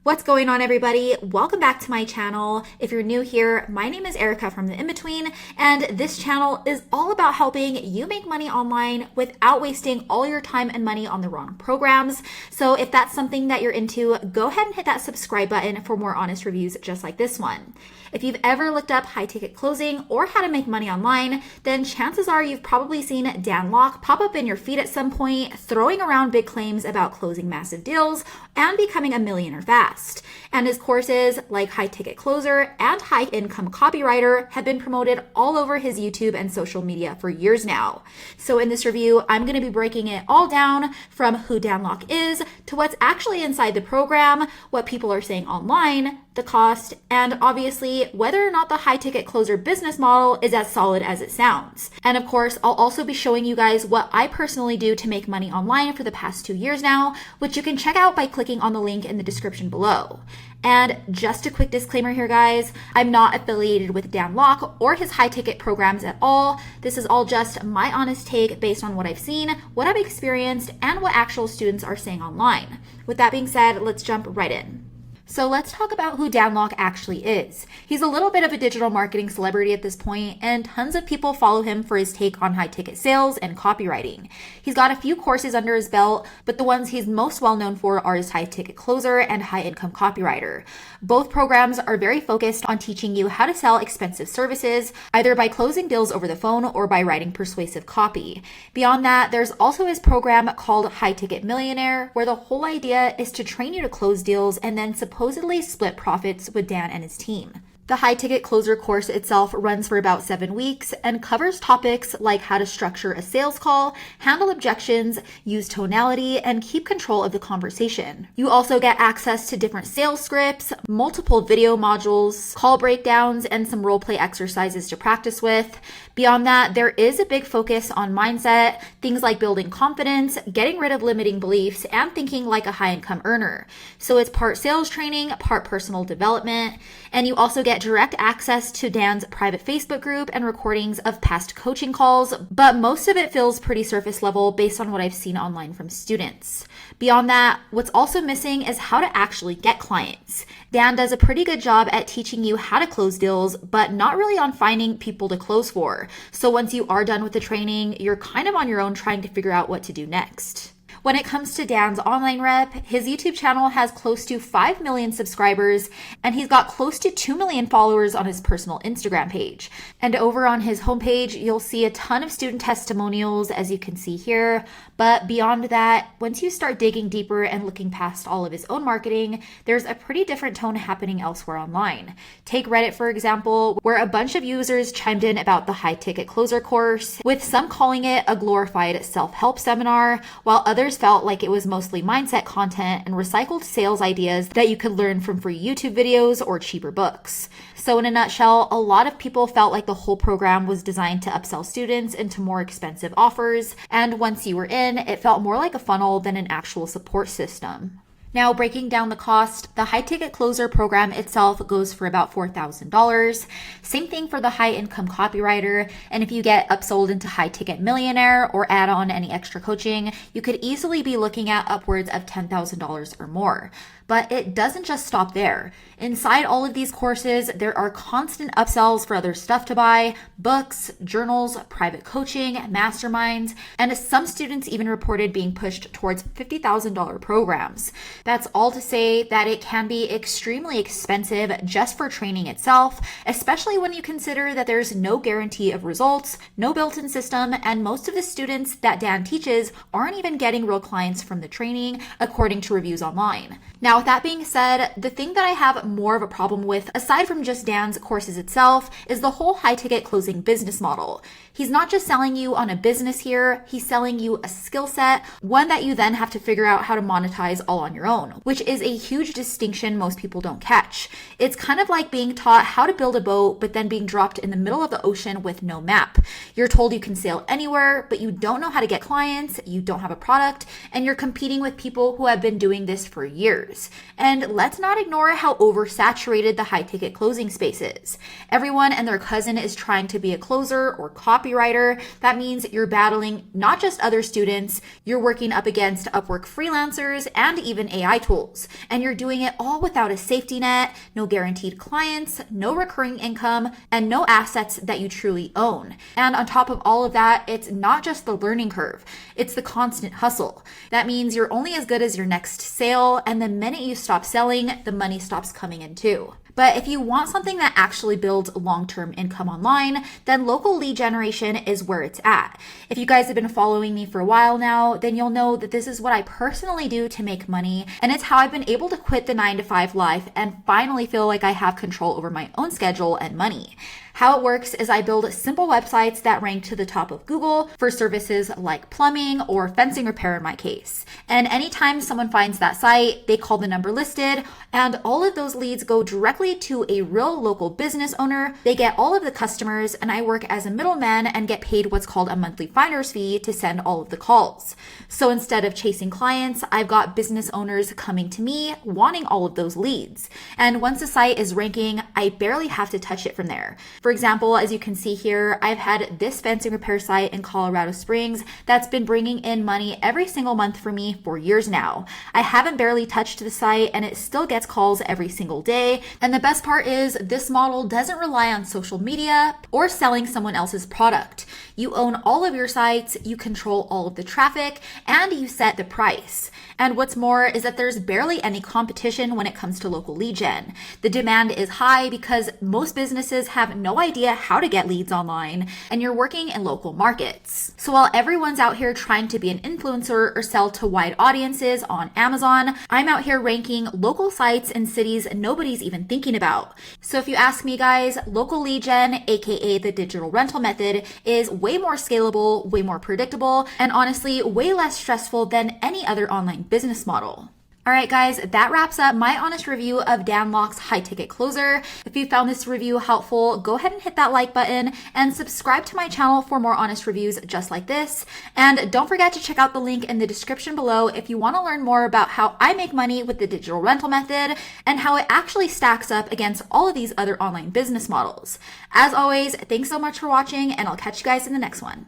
What's going on, everybody? Welcome back to my channel. If you're new here, my name is Erica from The In-Between, and this channel is all about helping you make money online without wasting all your time and money on the wrong programs. So if that's something that you're into, go ahead and hit that subscribe button for more honest reviews just like this one. If you've ever looked up high ticket closing or how to make money online, then chances are you've probably seen Dan Lok pop up in your feed at some point, throwing around big claims about closing massive deals and becoming a millionaire fast. And his courses like High Ticket Closer and High Income Copywriter have been promoted all over his YouTube and social media for years now. So in this review, I'm going to be breaking it all down from who Dan Lok is to what's actually inside the program, what people are saying online, the cost, and obviously whether or not the high ticket closer business model is as solid as it sounds. And of course, I'll also be showing you guys what I personally do to make money online for the past 2 years now, which you can check out by clicking on the link in the description below. And just a quick disclaimer here, guys, I'm not affiliated with Dan Lok or his high ticket programs at all. This is all just my honest take based on what I've seen, what I've experienced, and what actual students are saying online. With that being said, let's jump right in. So let's talk about who Dan Lok actually is. He's a little bit of a digital marketing celebrity at this point, and tons of people follow him for his take on high ticket sales and copywriting. He's got a few courses under his belt, but the ones he's most well known for are his High Ticket Closer and High Income Copywriter. Both programs are very focused on teaching you how to sell expensive services, either by closing deals over the phone or by writing persuasive copy. Beyond that, there's also his program called High Ticket Millionaire, where the whole idea is to train you to close deals and then supposedly split profits with Dan and his team. The High Ticket Closer course itself runs for about 7 weeks and covers topics like how to structure a sales call, handle objections, use tonality, and keep control of the conversation. You also get access to different sales scripts, multiple video modules, call breakdowns, and some roleplay exercises to practice with. Beyond that, there is a big focus on mindset, things like building confidence, getting rid of limiting beliefs, and thinking like a high-income earner. So it's part sales training, part personal development, and you also get direct access to Dan's private Facebook group and recordings of past coaching calls, but most of it feels pretty surface level based on what I've seen online from students. Beyond that, what's also missing is how to actually get clients. Dan does a pretty good job at teaching you how to close deals, but not really on finding people to close for. So once you are done with the training, you're kind of on your own trying to figure out what to do next. When it comes to Dan's online rep, his YouTube channel has close to 5 million subscribers, and he's got close to 2 million followers on his personal Instagram page. And over on his homepage, you'll see a ton of student testimonials, as you can see here. But beyond that, once you start digging deeper and looking past all of his own marketing, there's a pretty different tone happening elsewhere online. Take Reddit, for example, where a bunch of users chimed in about the High Ticket Closer course, with some calling it a glorified self-help seminar, while others felt like it was mostly mindset content and recycled sales ideas that you could learn from free YouTube videos or cheaper books. So in a nutshell, a lot of people felt like the whole program was designed to upsell students into more expensive offers, and once you were in, it felt more like a funnel than an actual support system. Now, breaking down the cost, the High Ticket Closer program itself goes for about $4,000. Same thing for the High Income Copywriter. And if you get upsold into High Ticket Millionaire or add on any extra coaching, you could easily be looking at upwards of $10,000 or more. But it doesn't just stop there. Inside all of these courses, there are constant upsells for other stuff to buy, books, journals, private coaching, masterminds, and some students even reported being pushed towards $50,000 programs. That's all to say that it can be extremely expensive just for training itself, especially when you consider that there's no guarantee of results, no built-in system, and most of the students that Dan teaches aren't even getting real clients from the training, according to reviews online. Now, with that being said, the thing that I have more of a problem with, aside from just Dan's courses itself, is the whole high ticket closing business model. He's not just selling you on a business here, he's selling you a skill set, one that you then have to figure out how to monetize all on your own, which is a huge distinction most people don't catch. It's kind of like being taught how to build a boat, but then being dropped in the middle of the ocean with no map. You're told you can sail anywhere, but you don't know how to get clients, you don't have a product, and you're competing with people who have been doing this for years. And let's not ignore how oversaturated the high-ticket closing space is. Everyone and their cousin is trying to be a closer or copywriter. That means you're battling not just other students, you're working up against Upwork freelancers and even AI tools. And you're doing it all without a safety net, no guaranteed clients, no recurring income, and no assets that you truly own. And on top of all of that, it's not just the learning curve, it's the constant hustle. That means you're only as good as your next sale, and the minute you stop selling, the money stops coming in too. But if you want something that actually builds long-term income online, then local lead generation is where it's at. If you guys have been following me for a while now, then you'll know that this is what I personally do to make money, and it's how I've been able to quit the 9-to-5 life and finally feel like I have control over my own schedule and money. How it works is I build simple websites that rank to the top of Google for services like plumbing or fencing repair in my case. And anytime someone finds that site, they call the number listed, and all of those leads go directly to a real local business owner. They get all of the customers, and I work as a middleman and get paid what's called a monthly finder's fee to send all of the calls. So instead of chasing clients, I've got business owners coming to me wanting all of those leads. And once the site is ranking, I barely have to touch it from there. For example, as you can see here, I've had this fencing repair site in Colorado Springs that's been bringing in money every single month for me for years now. I haven't barely touched the site, and it still gets calls every single day. And the best part is this model doesn't rely on social media or selling someone else's product. You own all of your sites, you control all of the traffic, and you set the price. And what's more is that there's barely any competition when it comes to local lead gen. The demand is high because most businesses have no idea how to get leads online, and you're working in local markets. So while everyone's out here trying to be an influencer or sell to wide audiences on Amazon, I'm out here ranking local sites in cities nobody's even thinking about. So if you ask me, guys, local lead gen, aka the digital rental method, is way more scalable, way more predictable, and honestly way less stressful than any other online business model. All right, guys, that wraps up my honest review of Dan Lok's high ticket closer. If you found this review helpful, go ahead and hit that like button and subscribe to my channel for more honest reviews just like this. And don't forget to check out the link in the description below if you want to learn more about how I make money with the digital rental method and how it actually stacks up against all of these other online business models. As always, thanks so much for watching, and I'll catch you guys in the next one.